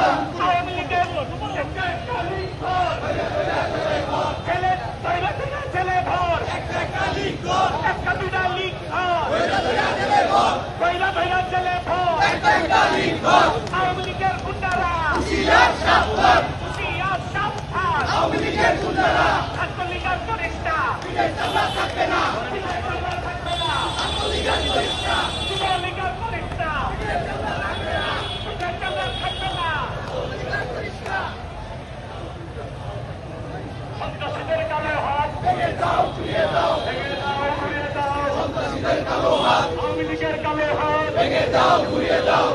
আওয়ামী লীগের ছেলে ভর একটা দুটা লীগ ভৈরা ভৈরা ছেলে ভর আওয়ামী লীগের গুন্ডারা ছাত্রলীগের করিস্তা যুবলীগের করিস্তা থাকবে না সন্ত্রাসীদের কালো হাত ভেঙে দাও ঘুরিয়ে দাও আওয়ামী লীগের কালো হাত ভেঙে দাও ঘুরিয়ে দাও